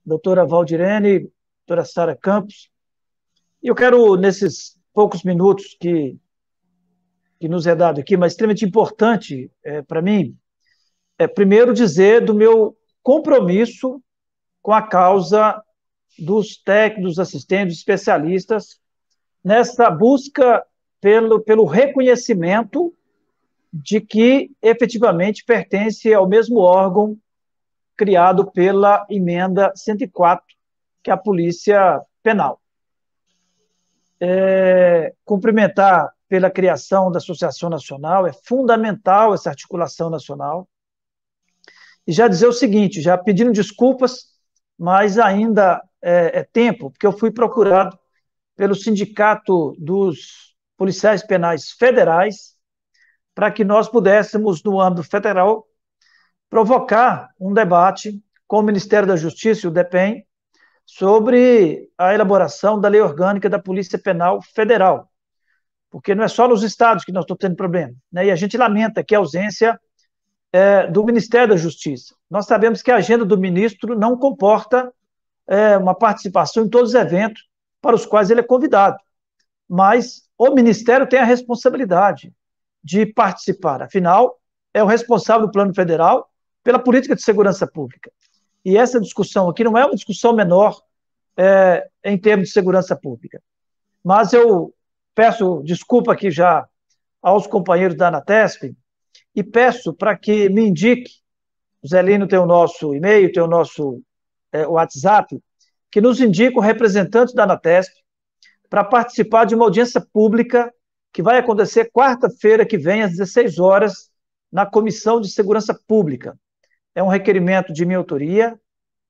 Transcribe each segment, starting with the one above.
doutora Valdirene, doutora Sara Campos. E eu quero, nesses poucos minutos que nos é dado aqui, mas extremamente importante para mim, primeiro dizer do meu compromisso com a causa dos técnicos, assistentes, especialistas, nessa busca pelo reconhecimento de que efetivamente pertence ao mesmo órgão criado pela emenda 104, que é a Polícia Penal. Cumprimentar pela criação da Associação Nacional, é fundamental essa articulação nacional. E já dizer o seguinte, já pedindo desculpas, mas ainda é tempo, porque eu fui procurado pelo Sindicato dos Policiais Penais Federais para que nós pudéssemos, no âmbito federal, provocar um debate com o Ministério da Justiça e o DEPEN sobre a elaboração da Lei Orgânica da Polícia Penal Federal, porque não é só nos estados que nós estamos tendo problema, né? E a gente lamenta que a ausência do Ministério da Justiça. Nós sabemos que a agenda do ministro não comporta uma participação em todos os eventos para os quais ele é convidado, mas o Ministério tem a responsabilidade de participar, afinal, é o responsável do Plano Federal pela política de segurança pública. E essa discussão aqui não é uma discussão menor em termos de segurança pública. Mas eu peço desculpa aqui já aos companheiros da ANATESP e peço para que me indique, o Zelino tem o nosso e-mail, tem o nosso WhatsApp, que nos indique o representante da ANATESP para participar de uma audiência pública que vai acontecer quarta-feira que vem, às 16 horas, na Comissão de Segurança Pública. É um requerimento de minha autoria,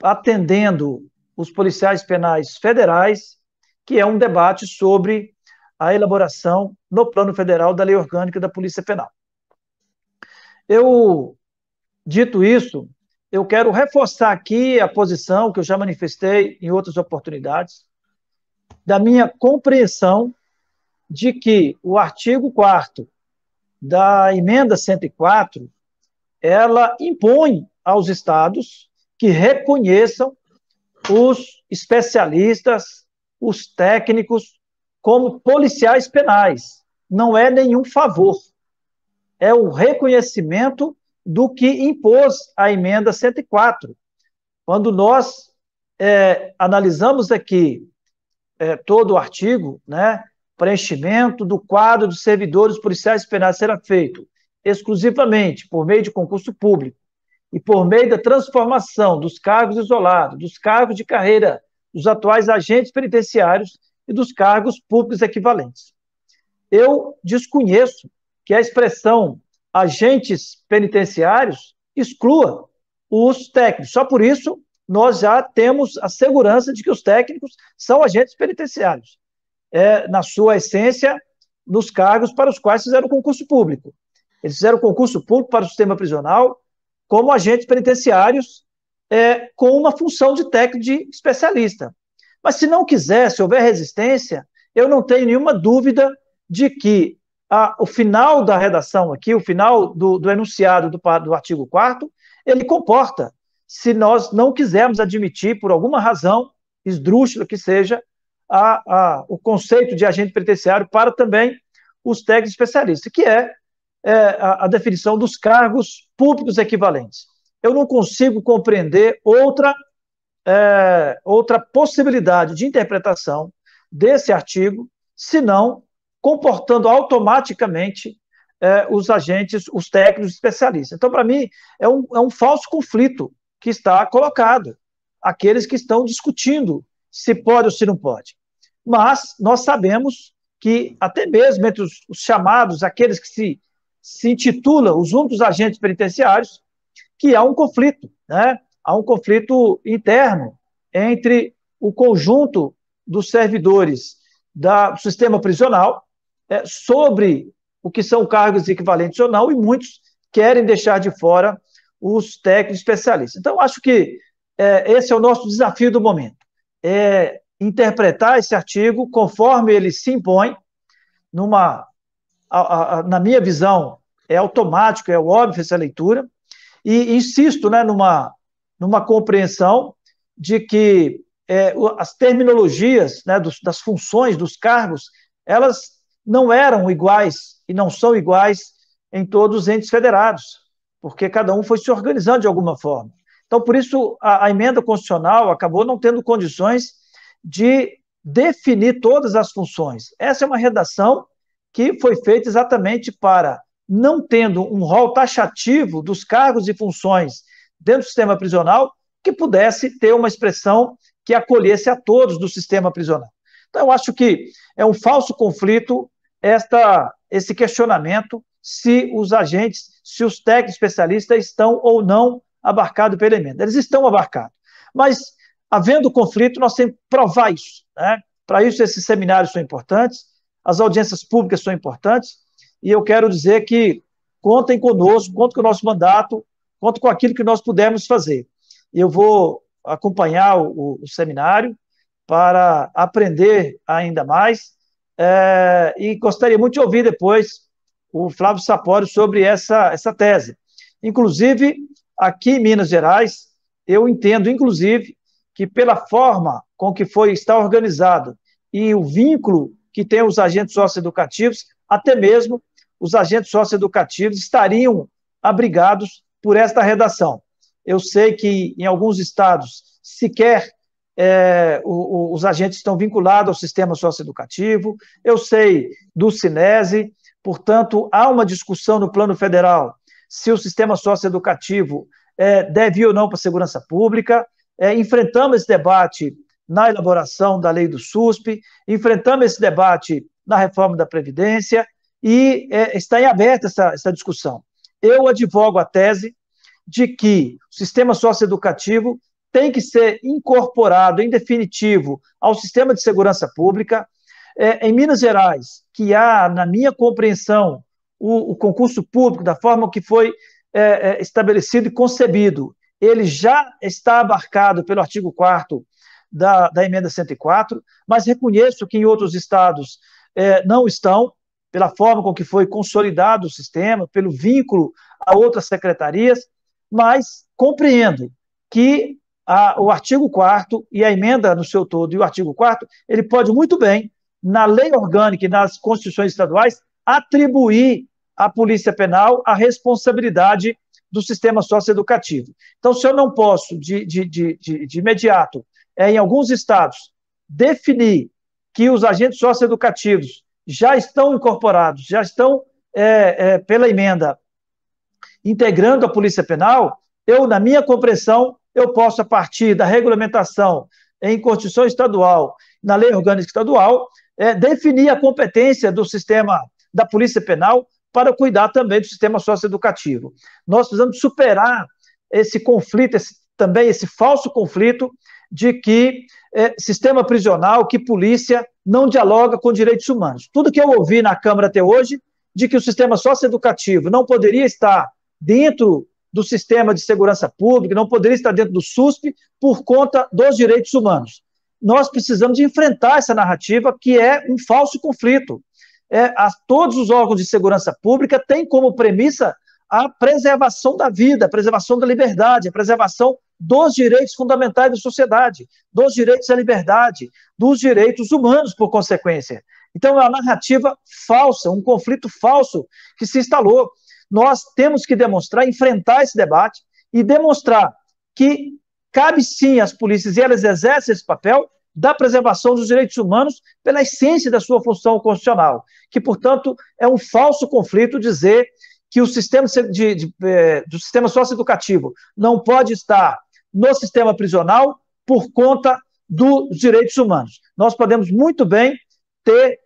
atendendo os policiais penais federais, que é um debate sobre a elaboração no plano federal da Lei Orgânica da Polícia Penal. Dito isso, eu quero reforçar aqui a posição que eu já manifestei em outras oportunidades, da minha compreensão de que o artigo 4º da emenda 104, ela impõe aos estados que reconheçam os especialistas, os técnicos, como policiais penais. Não é nenhum favor. É o reconhecimento do que impôs a emenda 104. Quando nós analisamos aqui todo o artigo, né, preenchimento do quadro de servidores policiais penais será feito exclusivamente por meio de concurso público e por meio da transformação dos cargos isolados, dos cargos de carreira dos atuais agentes penitenciários e dos cargos públicos equivalentes. Eu desconheço que a expressão agentes penitenciários exclua os técnicos. Só por isso, nós já temos a segurança de que os técnicos são agentes penitenciários, na sua essência, nos cargos para os quais fizeram concurso público. Eles fizeram concurso público para o sistema prisional como agentes penitenciários com uma função de técnico de especialista. Mas se não quiser, se houver resistência, eu não tenho nenhuma dúvida de que o final da redação aqui, o final do enunciado do artigo 4º, ele comporta, se nós não quisermos admitir, por alguma razão, esdrúxula que seja, o conceito de agente penitenciário para também os técnicos especialistas, que é a definição dos cargos públicos equivalentes. Eu não consigo compreender outra possibilidade de interpretação desse artigo, senão comportando automaticamente os agentes, os técnicos especialistas. Então, para mim, é um falso conflito que está colocado. Aqueles que estão discutindo se pode ou se não pode. Mas nós sabemos que, até mesmo entre os chamados, aqueles que se intitulam os únicos agentes penitenciários, que há um conflito, né? Há um conflito interno entre o conjunto dos servidores do sistema prisional sobre o que são cargos equivalentes ou não, e muitos querem deixar de fora os técnicos especialistas. Então, acho que esse é o nosso desafio do momento, interpretar esse artigo conforme ele se impõe, na minha visão, é automático, é óbvio essa leitura, e insisto, né, numa compreensão de que as terminologias, né, das funções, dos cargos, elas não eram iguais e não são iguais em todos os entes federados, porque cada um foi se organizando de alguma forma. Então, por isso, a emenda constitucional acabou não tendo condições de definir todas as funções. Essa é uma redação que foi feita exatamente para, não tendo um rol taxativo dos cargos e funções dentro do sistema prisional, que pudesse ter uma expressão que acolhesse a todos do sistema prisional. Então, eu acho que é um falso conflito esse questionamento se os agentes, se os técnicos especialistas estão ou não abarcados pela emenda. Eles estão abarcados. Mas, havendo conflito, nós temos que provar isso, né? Para isso, esses seminários são importantes, as audiências públicas são importantes, e eu quero dizer que contem conosco, contem com o nosso mandato, contem com aquilo que nós pudermos fazer. Eu vou acompanhar o seminário para aprender ainda mais, e gostaria muito de ouvir depois o Flávio Sapori sobre essa tese. Inclusive, aqui em Minas Gerais, eu entendo, inclusive, que pela forma com que está organizado e o vínculo que tem os agentes socioeducativos, até mesmo os agentes socioeducativos estariam abrigados por esta redação. Eu sei que em alguns estados sequer os agentes estão vinculados ao sistema socioeducativo, eu sei do Cinese, portanto, há uma discussão no plano federal se o sistema socioeducativo deve ir ou não para a segurança pública. Enfrentamos esse debate na elaboração da lei do SUSP, enfrentamos esse debate na reforma da Previdência, e está em aberta essa discussão. Eu advogo a tese de que o sistema socioeducativo tem que ser incorporado, em definitivo, ao sistema de segurança pública. Em Minas Gerais, que há, na minha compreensão, o concurso público, da forma que foi estabelecido e concebido, ele já está abarcado pelo artigo 4º da emenda 104, mas reconheço que em outros estados não estão, pela forma com que foi consolidado o sistema, pelo vínculo a outras secretarias, mas compreendo que o artigo 4º e a emenda no seu todo e o artigo 4º, ele pode muito bem, na lei orgânica e nas constituições estaduais, atribuir à Polícia Penal a responsabilidade do sistema socioeducativo. Então, se eu não posso, de imediato, em alguns estados, definir que os agentes socioeducativos já estão incorporados, já estão, pela emenda, integrando a Polícia Penal, eu, na minha compreensão, eu posso, a partir da regulamentação em Constituição Estadual, na Lei Orgânica Estadual, definir a competência do sistema da Polícia Penal para cuidar também do sistema socioeducativo. Nós precisamos superar esse conflito, também esse falso conflito de que sistema prisional, que polícia não dialoga com direitos humanos. Tudo que eu ouvi na Câmara até hoje, de que o sistema socioeducativo não poderia estar dentro do sistema de segurança pública, não poderia estar dentro do SUSP por conta dos direitos humanos. Nós precisamos de enfrentar essa narrativa, que é um falso conflito. Todos os órgãos de segurança pública têm como premissa a preservação da vida, a preservação da liberdade, a preservação dos direitos fundamentais da sociedade, dos direitos à liberdade, dos direitos humanos, por consequência. Então, é uma narrativa falsa, um conflito falso que se instalou. Nós temos que demonstrar, enfrentar esse debate e demonstrar que cabe sim às polícias, e elas exercem esse papel da preservação dos direitos humanos pela essência da sua função constitucional, que, portanto, é um falso conflito dizer que o sistema do sistema socioeducativo não pode estar no sistema prisional por conta dos direitos humanos. Nós podemos muito bem ter,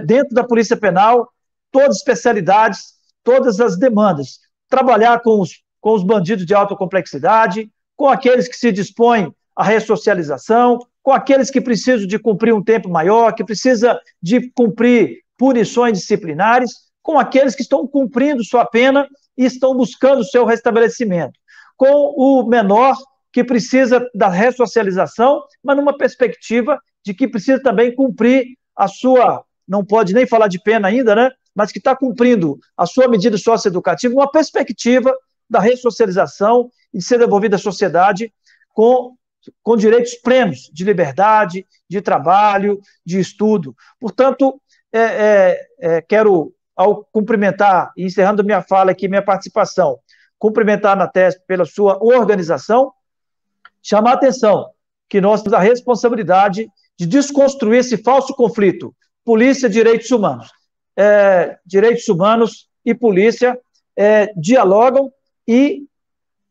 dentro da Polícia Penal, todas as especialidades, todas as demandas, trabalhar com os bandidos de alta complexidade, com aqueles que se dispõem à ressocialização, com aqueles que precisam de cumprir um tempo maior, que precisa de cumprir punições disciplinares, com aqueles que estão cumprindo sua pena e estão buscando o seu restabelecimento, com o menor que precisa da ressocialização, mas numa perspectiva de que precisa também cumprir a sua, não pode nem falar de pena ainda, né? Mas que está cumprindo a sua medida socioeducativa, uma perspectiva da ressocialização e de ser devolvido à sociedade com com direitos plenos de liberdade, de trabalho, de estudo. Portanto, quero, ao cumprimentar, e encerrando minha fala aqui, minha participação, cumprimentar a Anatesp pela sua organização, chamar a atenção que nós temos a responsabilidade de desconstruir esse falso conflito, polícia, direitos humanos. Direitos humanos e polícia dialogam e,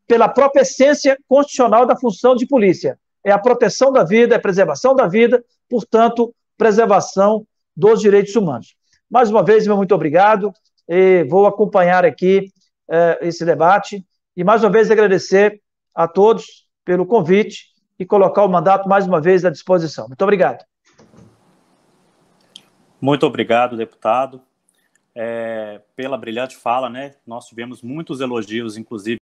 pela própria essência constitucional da função de polícia, é a proteção da vida, é a preservação da vida, portanto, preservação dos direitos humanos. Mais uma vez, meu muito obrigado, e vou acompanhar aqui esse debate, e mais uma vez agradecer a todos pelo convite e colocar o mandato mais uma vez à disposição. Muito obrigado. Muito obrigado, deputado, pela brilhante fala, né? Nós tivemos muitos elogios, inclusive,